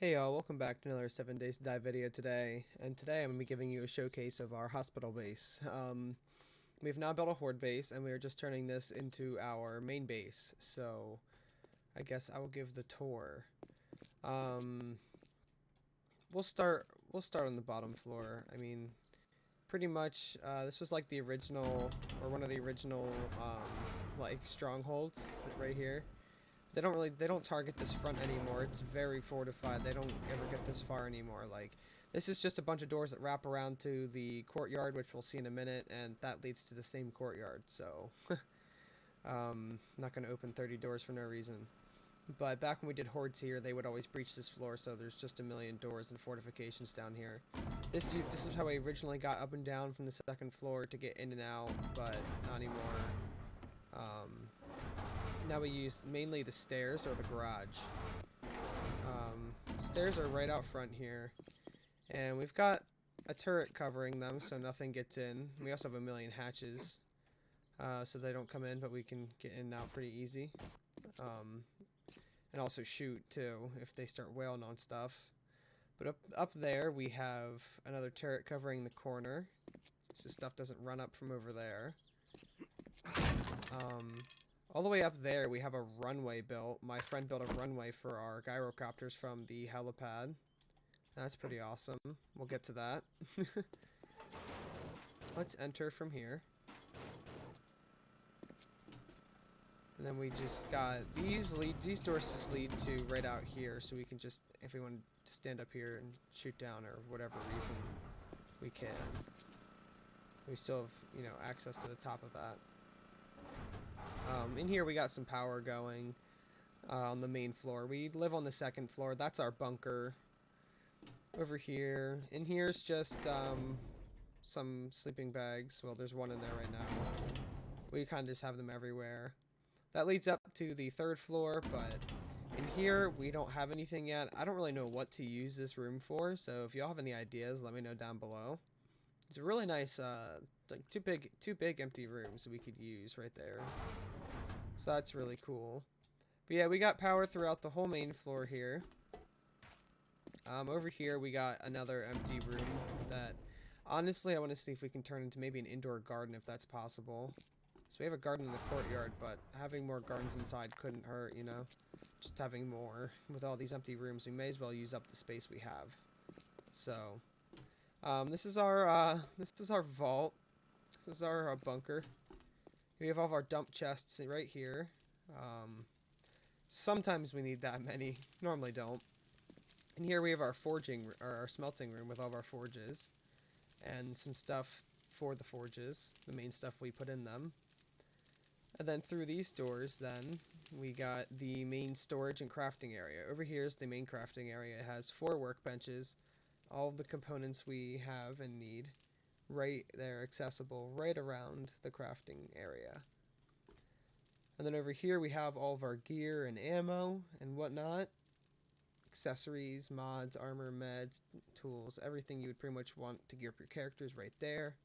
Hey y'all, welcome back to another 7 Days to Die video today. And today I'm going to be giving you a showcase of our hospital base. We've now built a horde base and we are just turning this into our main base. So I guess I will give the tour. Um, we'll start on the bottom floor. I mean, pretty much this was like the original or one of the original like strongholds right here. They don't target this front anymore. It's very fortified. They don't ever get this far anymore. Like, this is just a bunch of doors that wrap around to the courtyard, which we'll see in a minute, and that leads to the same courtyard. So, not going to open 30 doors for no reason. But back when we did hordes here, they would always breach this floor, so there's just a million doors and fortifications down here. This is how I originally got up and down from the second floor to get in and out, but not anymore. Now we use mainly the stairs or the garage. Stairs are right out front here. And we've got a turret covering them so nothing gets in. We also have a million hatches so they don't come in, but we can get in and out pretty easy. And also shoot too if they start wailing on stuff. But up there we have another turret covering the corner so stuff doesn't run up from over there. All the way up there, we have a runway built. My friend built a runway for our gyrocopters from the helipad. That's pretty awesome. We'll get to that. Let's enter from here. And then we just got these doors just lead to right out here, so we can just, if we want to stand up here and shoot down or whatever reason, we can. We still have, access to the top of that. In here we got some power going on the main floor. We live on the second floor. That's our bunker. Over here. In here's just some sleeping bags. Well, there's one in there right now. We kind of just have them everywhere. That leads up to the third floor, but in here we don't have anything yet. I don't really know what to use this room for, so if y'all have any ideas, let me know down below. It's a really nice, like two big empty rooms we could use right there. So that's really cool. But yeah, we got power throughout the whole main floor here. Over here we got another empty room that, honestly, I want to see if we can turn into maybe an indoor garden if that's possible. So we have a garden in the courtyard, but having more gardens inside couldn't hurt, Just having more. With all these empty rooms, we may as well use up the space we have. So, this is our vault. This is our bunker. We have all of our dump chests right here. Sometimes we need that many. Normally don't. And here we have our forging, or our smelting room with all of our forges. And some stuff for the forges. The main stuff we put in them. And then through these doors, then, we got the main storage and crafting area. Over here is the main crafting area. It has 4 workbenches. All of the components we have and need. Right there, accessible right around the crafting area. And then over here we have all of our gear and ammo and whatnot. Accessories, mods, armor, meds, tools, everything you would pretty much want to gear up your characters right there.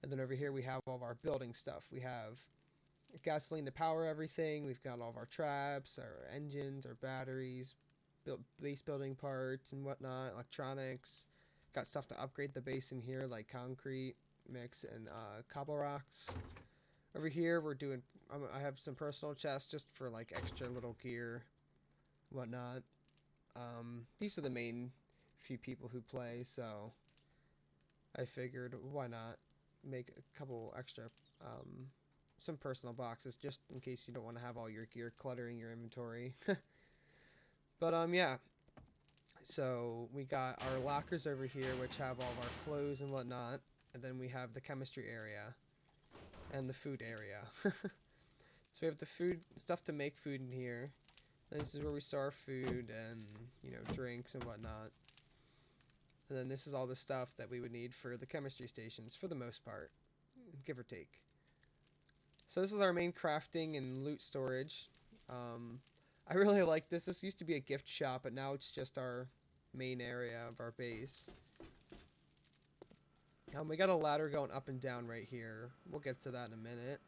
And then over here we have all of our building stuff. We have gasoline to power everything. We've got all of our traps, our engines, our batteries, base building parts and whatnot, electronics. Got stuff to upgrade the base in here, like concrete mix and cobble rocks. Over here, I have some personal chests just for like extra little gear, whatnot. These are the main few people who play, so I figured why not make a couple extra, some personal boxes just in case you don't want to have all your gear cluttering your inventory. But yeah. So we got our lockers over here, which have all of our clothes and whatnot. And then we have the chemistry area and the food area. So we have the food stuff to make food in here. And this is where we store our food and, drinks and whatnot. And then this is all the stuff that we would need for the chemistry stations for the most part, give or take. So this is our main crafting and loot storage. I really like this. This used to be a gift shop, but now it's just our main area of our base. We got a ladder going up and down right here. We'll get to that in a minute.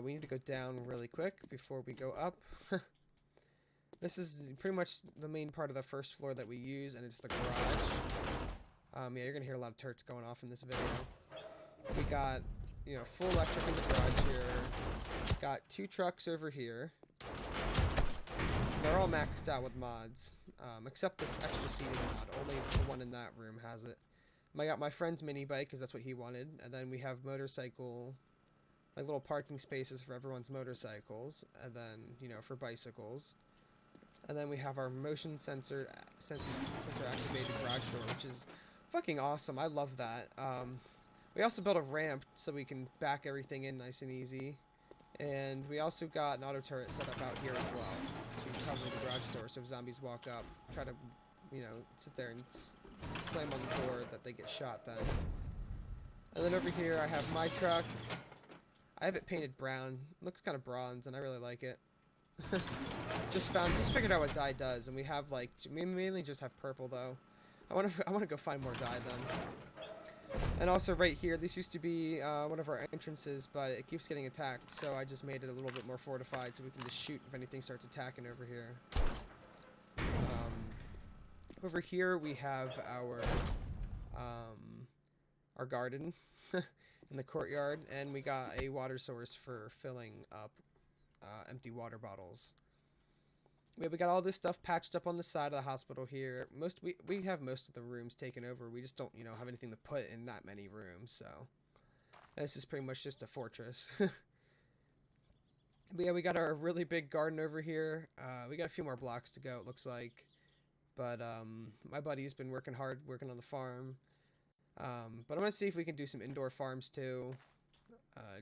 We need to go down really quick before we go up. This is pretty much the main part of the first floor that we use, and it's the garage. Yeah, you're gonna hear a lot of turrets going off in this video. We got, you know, full electric in the garage here. Got 2 trucks over here. They're all maxed out with mods, except this extra seating mod. Only the one in that room has it. I got my friend's mini bike because that's what he wanted, and then we have motorcycle, like little parking spaces for everyone's motorcycles, and then, you know, for bicycles. And then we have our motion sensor activated garage door, which is fucking awesome. I love that. We also built a ramp so we can back everything in nice and easy. And we also got an auto turret set up out here as well to cover the garage door, so if zombies walk up, try to, you know, sit there and slam on the door that they get shot then. And then over here I have my truck. I have it painted brown. It looks kind of bronze, and I really like it. just figured out what dye does, and we have like, we mainly just have purple though. I want to go find more dye then. And also right here, this used to be one of our entrances, but it keeps getting attacked, so I just made it a little bit more fortified so we can just shoot if anything starts attacking over here. Over here we have our garden in the courtyard, and we got a water source for filling up empty water bottles. We got all this stuff patched up on the side of the hospital here. We have most of the rooms taken over. We just don't, you know, have anything to put in that many rooms, so this is pretty much just a fortress. But yeah, we got our really big garden over here. We got a few more blocks to go, it looks like. But my buddy's been working hard, working on the farm. But I'm gonna see if we can do some indoor farms too,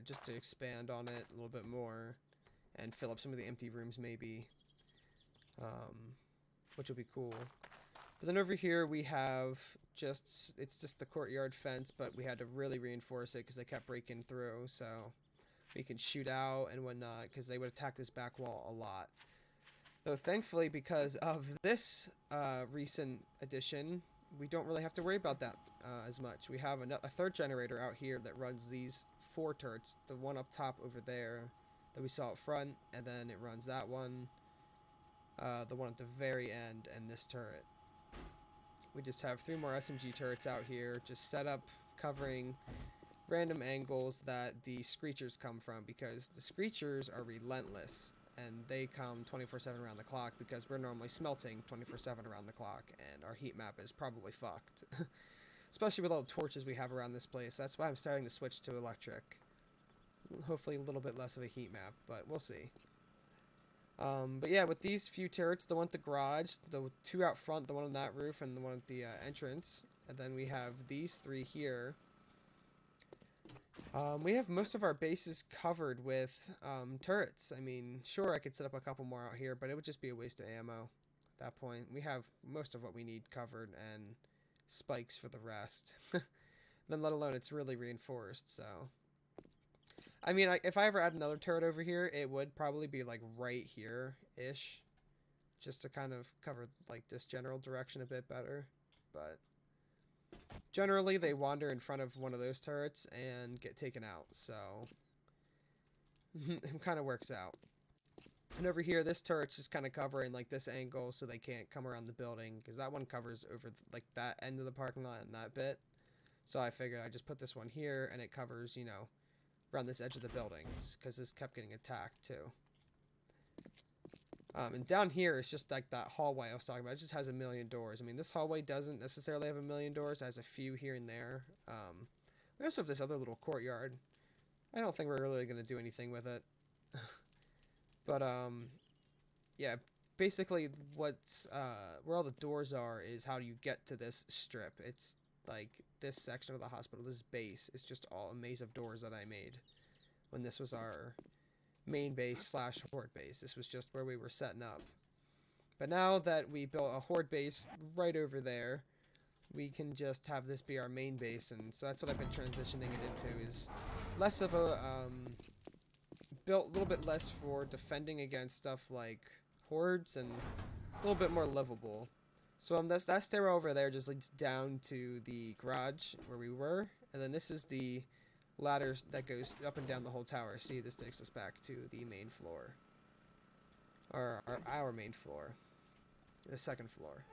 just to expand on it a little bit more and fill up some of the empty rooms maybe. Which will be cool. But then over here we have it's just the courtyard fence, but we had to really reinforce it because they kept breaking through, so we can shoot out and whatnot because they would attack this back wall a lot. Though thankfully, because of this recent addition, we don't really have to worry about that as much. We have a third generator out here that runs these 4 turrets, the one up top over there that we saw up front, and then it runs that one, the one at the very end, and this turret. We just have 3 more SMG turrets out here, just set up covering random angles that the screechers come from, because the screechers are relentless, and they come 24/7 around the clock because we're normally smelting 24/7 around the clock, and our heat map is probably fucked. Especially with all the torches we have around this place. That's why I'm starting to switch to electric. Hopefully a little bit less of a heat map, but we'll see. But yeah, with these few turrets, the one at the garage, the 2 out front, the one on that roof, and the one at the entrance, and then we have these 3 here. We have most of our bases covered with turrets. I mean, sure, I could set up a couple more out here, but it would just be a waste of ammo at that point. We have most of what we need covered, and spikes for the rest. Then let alone it's really reinforced, so... I mean, if I ever add another turret over here, it would probably be, like, right here-ish. Just to kind of cover, like, this general direction a bit better. But generally, they wander in front of one of those turrets and get taken out, so... it kind of works out. And over here, this turret's just kind of covering, like, this angle so they can't come around the building. Because that one covers over, like, that end of the parking lot and that bit. So I figured I'd just put this one here, and it covers, you know... around this edge of the buildings, because this kept getting attacked too. And down here is just like that hallway I was talking about. It just has a million doors. I mean, this hallway doesn't necessarily have a million doors. It has a few here and there. We also have this other little courtyard. I don't think we're really going to do anything with it. But, yeah, basically what's, where all the doors are is how do you get to this strip. It's like this section of the hospital, this base, is just all a maze of doors that I made when this was our main base slash horde base. This was just where we were setting up. But now that we built a horde base right over there, we can just have this be our main base, and so that's what I've been transitioning it into, is less of a, built a little bit less for defending against stuff like hordes, and a little bit more livable. So that stairwell over there just leads down to the garage where we were, and then this is the ladder that goes up and down the whole tower. See, this takes us back to the main floor. our main floor, the second floor.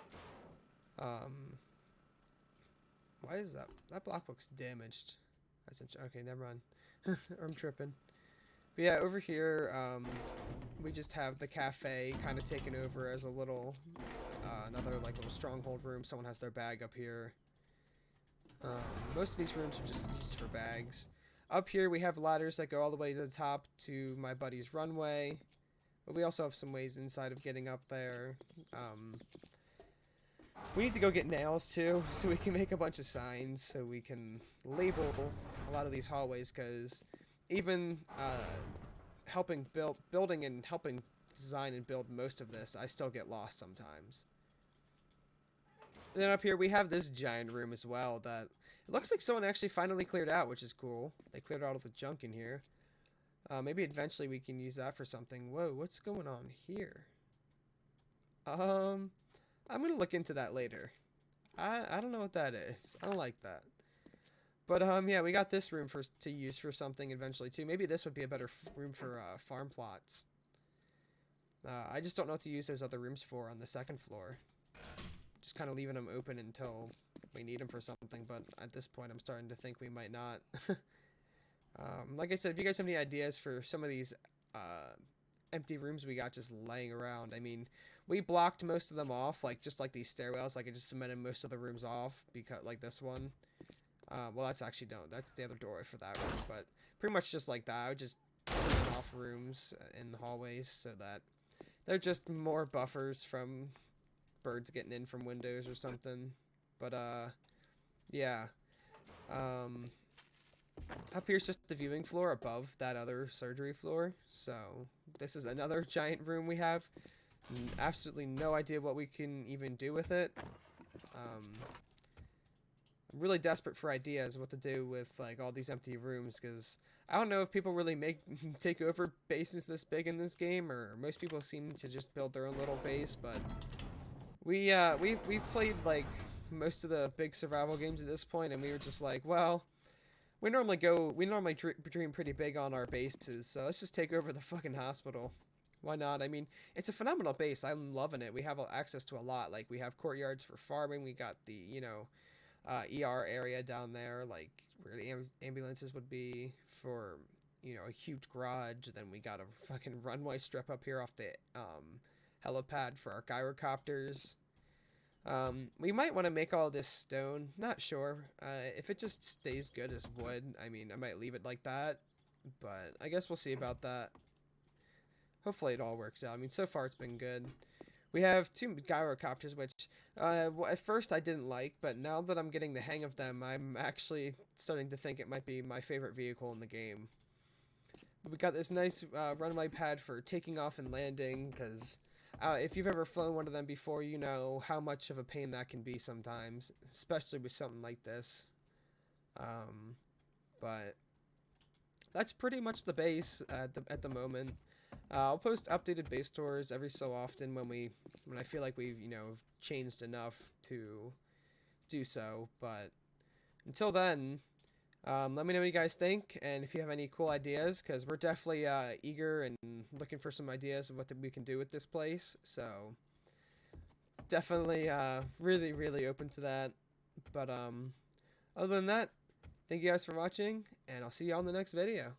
Why is that block looks damaged? That's okay. Never mind. I'm tripping. But yeah, over here, we just have the cafe kind of taken over as a little, another like little stronghold room. Someone has their bag up here. Most of these rooms are just used for bags. Up here, we have ladders that go all the way to the top to my buddy's runway. But we also have some ways inside of getting up there. We need to go get nails too, so we can make a bunch of signs, so we can label a lot of these hallways, because even building and helping design and build most of this, I still get lost sometimes. And then up here we have this giant room as well that it looks like someone actually finally cleared out, which is cool. They cleared out all the junk in here. Maybe eventually we can use that for something. Whoa, what's going on here? I'm gonna look into that later. I don't know what that is. I don't like that. But yeah, we got this room to use for something eventually too. Maybe this would be a better room for farm plots. I just don't know what to use those other rooms for on the second floor. Just kind of leaving them open until we need them for something. But at this point, I'm starting to think we might not. Like I said, if you guys have any ideas for some of these empty rooms we got just laying around, I mean, we blocked most of them off, like just like these stairwells. Like I just cemented most of the rooms off because like this one. Well, that's actually that's the other doorway for that room, but pretty much just like that. I would just cement off rooms in the hallways so that they're just more buffers from birds getting in from windows or something. But yeah. Up here's just the viewing floor above that other surgery floor. So this is another giant room we have. Absolutely no idea what we can even do with it. I'm really desperate for ideas what to do with like all these empty rooms, because I don't know if people really take over bases this big in this game, or most people seem to just build their own little base. But we've played like most of the big survival games at this point, and we were just like, well, we normally dream pretty big on our bases, so let's just take over the fucking hospital. Why not? I mean, it's a phenomenal base. I'm loving it. We have access to a lot. Like, we have courtyards for farming. We got the, ER area down there, like, where the ambulances would be for, a huge garage. Then we got a fucking runway strip up here off the, helipad for our gyrocopters. We might want to make all this stone. Not sure. If it just stays good as wood, I mean, I might leave it like that. But I guess we'll see about that. Hopefully it all works out. I mean, so far it's been good. We have 2 gyrocopters, which at first I didn't like, but now that I'm getting the hang of them, I'm actually starting to think it might be my favorite vehicle in the game. We got this nice runway pad for taking off and landing, because if you've ever flown one of them before, you know how much of a pain that can be sometimes, especially with something like this. But that's pretty much the base at the moment. I'll post updated base tours every so often when I feel like we've changed enough to do so. But until then, let me know what you guys think, and if you have any cool ideas, because we're definitely eager and looking for some ideas of what we can do with this place. So definitely really, really open to that. But other than that, thank you guys for watching, and I'll see you on the next video.